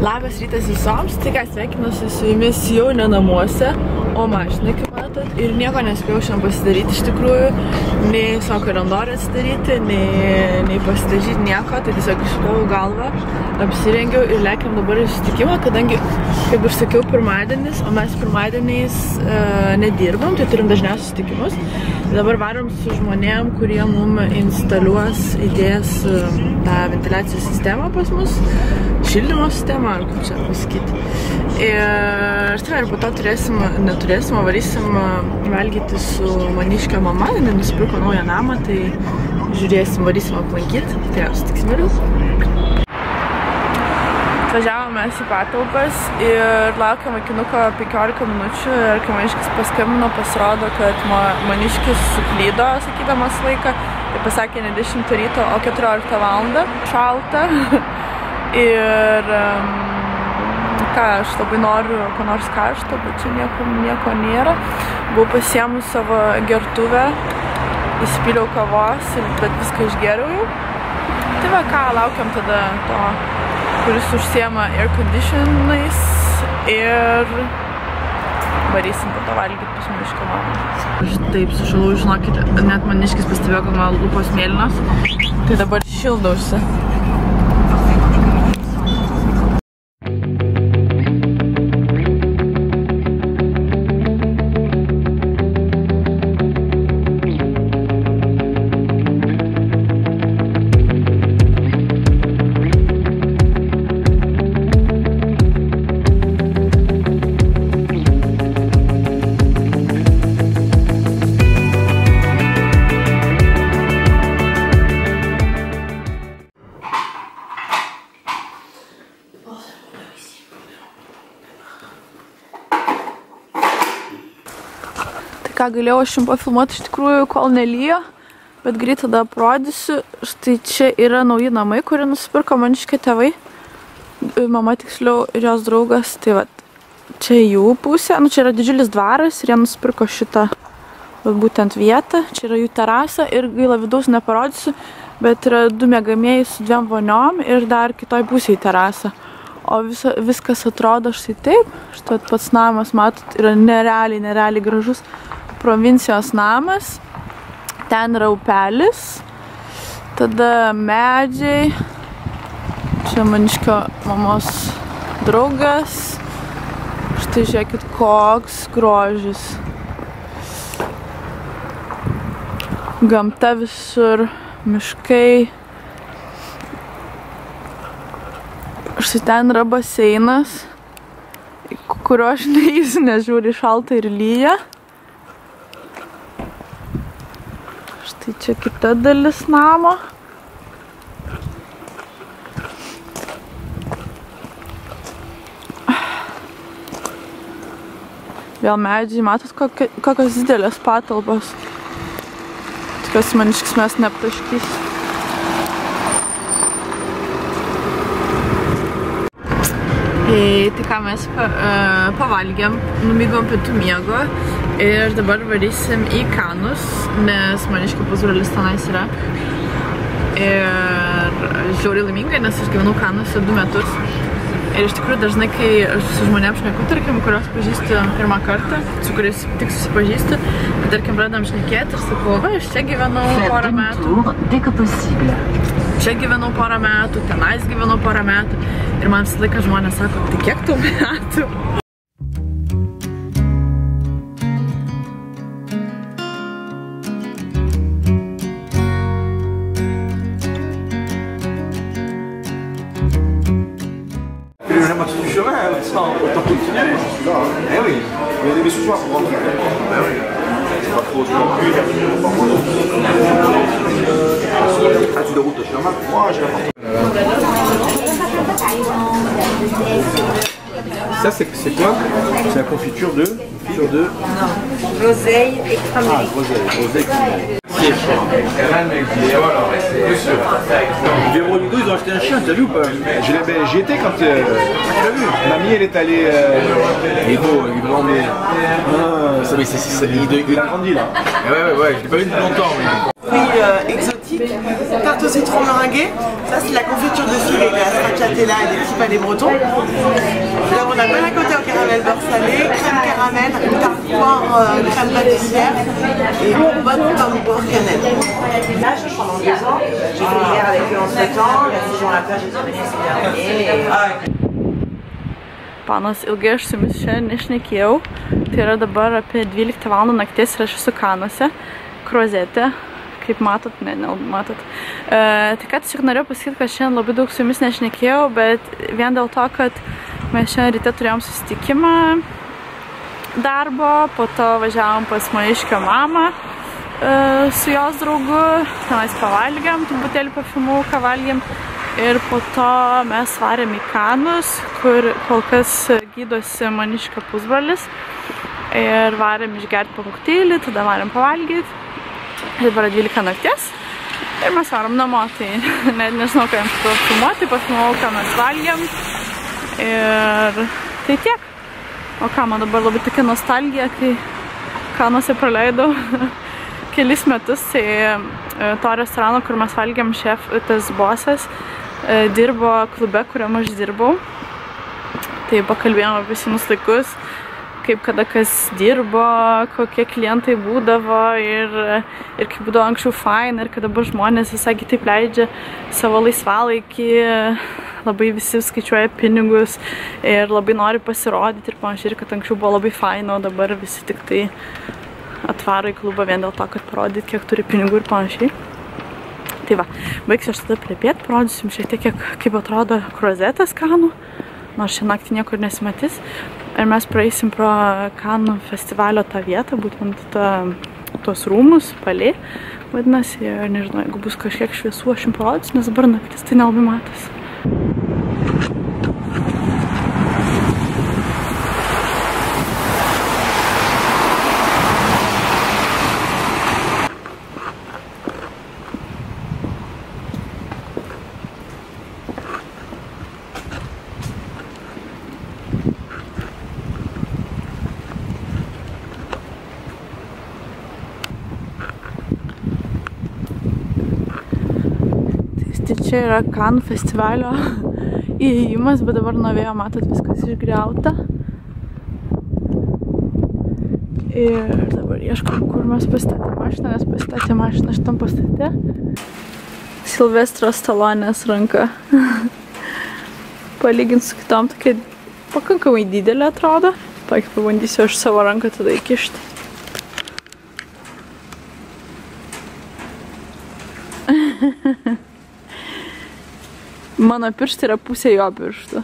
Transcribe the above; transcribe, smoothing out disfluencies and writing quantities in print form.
Labas rytas visoms, tai ką sveikinuosi su jumis jau ne namuose, o mašinai, kaip matot. Ir nieko nespėjau šiandien pasidaryti iš tikrųjų, nei savo kalendorių atsidaryti, nei pasidažyti nieko. Tai tiesiog išplovau galvą, apsirengiau ir lekiam dabar į susitikimą, kadangi, kaip ir sakiau, pirmadienis, o mes pirmadieniais nedirbam, tai turim dažniausiai susitikimus. Dabar varom su žmonėm, kurie mum instaliuos, įdės tą ventiliacijos sistemą pas mus, šildymo sistemą, ar kaip čia pasakyti. Ir po to neturėsim, o varysim valgyti su Maniškio mama, jinai nusipirko naują namą, tai žiūrėsim, varysim aplankyti, tai sutiksim vėliau. Atvažiavom mes į patalpas ir laukiam akinuko 15 minučių ir kai Maniškis paskambino, pasirodo, kad Maniškis suklydo, sakydamas laiką, tai pasakė ne 10 ryto, o 14 valandą, šalta. Ir ką, aš labai noriu ko nors karšto, bet čia nieko nėra. Buvau pasiėmus savo gertuvę, įsipyliau kavos, bet viską išgeriau jau. Tai va ką, laukiam tada to, kuris užsiema air conditionais ir varysim po to valgyti pas Maniškio mamą. Aš taip sušalau, žinokit, net Maniškis pastebėjo, kad mano lūpos mėlynos, tai dabar šildausi. Ką galėjau aš jums pafilmuoti iš tikrųjų, kol nelyjo, bet greit tada parodysiu. Štai čia yra nauji namai, kurie nusipirko Maniškio tėvai. Mama tiksliau ir jos draugas. Tai va, čia jų pusė. Nu, čia yra didžiulis dvaras ir jie nusipirko šitą būtent vietą. Čia yra jų terasa ir gaila vidaus neparodysiu, bet yra 2 miegamieji su 2 voniom ir dar kitoj pusėje terasa. O viskas atrodo štai taip. Štai pats namas, matot, yra nerealiai gražus. Provincijos namas, ten yra upelis, tada medžiai, čia Maniškio mamos draugas, štai žiūrėkit, koks grožis. Gamta visur, miškai, štai ten yra baseinas, kurio aš neįsiu, nes žiūri šalta ir lyja. Tai čia kita dalis namo. Vėl medžiai, matot, kokios didelės patalpos. Tikiuosi Maniškis mes neaptaškys. Tai ką mes pavalgėm, numigom pietų miego ir dabar varysim į Kanus, nes Maniškio pusbrolis tenais yra. Ir žiauriai laimingai, nes aš gyvenau Kanuose 2 metus. Ir iš tikrųjų dažnai, kai aš su žmonėm šneku, tarkim, kurios pažįstu pirmą kartą, su kuriais tik susipažįstu, tai tarkim pradedam šnekėti ir sakau, va, aš čia gyvenau porą metų. Čia gyvenau porą metų, tenais gyvenau porą metų. Ir man visą laiką žmonės sako, tai kiek tau metų? Autant continuer. Eh oui, il y a des messieurs soirs pour rentrer. Eh oui. C'est pas trop Ah, tu déroutes, c'est normal. Moi, j'ai la Ça, c'est quoi? C'est la confiture de? Non, groseille et cranberry. Ah, groseille et cranberry. Véro Ludo, ils ont acheté un chien, t'as vu ou pas? J'y étais quand tu l'as vu. Mamie, elle est allée. Il est beau, il est vraiment bien. Il a grandi là. Ouais, je l'ai pas vu depuis longtemps. Fruits exotiques. classique. Tarte au citron meringuée, ça c'est la confiture de figue avec la stracciatella et des petits palais bretons. Là on a panna cotta au caramel beurre salé, crème caramel, tarte poire, crème pâtissière et bonne pomme beurre cannelle. Là, pendant 2 ans, j'ai fait l'hiver avec eux entre temps, la saison à la plage est terminée ce dernier. Panas, ilgai aš su jumis šiandien nešnekėjau, tai yra dabar apie 12 val. Nakties ir aš esu Kanuose, Kruozetė, kaip matot, ne, matot. Tai ką tiesiog norėjau pasakyti, kad šiandien labai daug su jumis nešnekėjau, bet vien dėl to, kad mes šiandien ryte turėjom susitikimą darbo, po to važiavom pas Maniškio mamą su jos draugu, tenais pavalgėm, truputėlį pafilmavau, ką valgėm. Ir po to mes varėm į Kanus, kur kol kas gydosi Maniškio pusbrolis. Ir varėm išgerti po kokteilį, tada varėm pavalgyti. Dabar 12 nakties. Ir mes varom namo, tai net nežinau, ką jums filmuoti, pafilmavau, ką mes valgėm. Ir tai tiek. O ką, man dabar labai tokia nostalgija, kai Kanuose praleidau kelis metus, tai to restorano, kur mes valgėm, tas bosas dirbo klube, kuriam aš dirbau. Tai pakalbėjom apie senus laikus, kaip kada kas dirbo, kokie klientai būdavo ir kaip būdavo anksčiau faina ir kad dabar žmonės visai kitaip leidžia savo laisvalaikį, labai visi skaičiuoja pinigus ir labai nori pasirodyti ir panašiai, ir kad anksčiau buvo labai faina, o dabar visi tik tai atvaro į klubą vien dėl to, kad parodyt, kiek turi pinigų ir panašiai. Tai va, baigsiu aš tada plepėti, parodysiu jums šiek tiek, kaip atrodo Kruozetės Kanų, nors šią naktį niekur nesimatys. Ir mes praeisim pro Kanų festivalio tą vietą, būtent tos rūmus, palė, vadinasi, ir nežinau, jeigu bus kažkiek šviesų, aš jums parodysiu, nes dabar naktis tai nelabai matosi. Čia yra Kanų festivalio įėjimas, bet dabar nuo vėjo, matot, viskas išgriauta. Ir dabar ieškom, kur mes pastatėm mašiną, nes pastatėm mašiną šitam pastate. Silvestro Stalonės ranka. Palyginti su kitom, tokia pakankamai didelė atrodo. Tokį pabandysiu aš savo ranką tada įkišti. Mano pirštai yra pusė jo pirštų.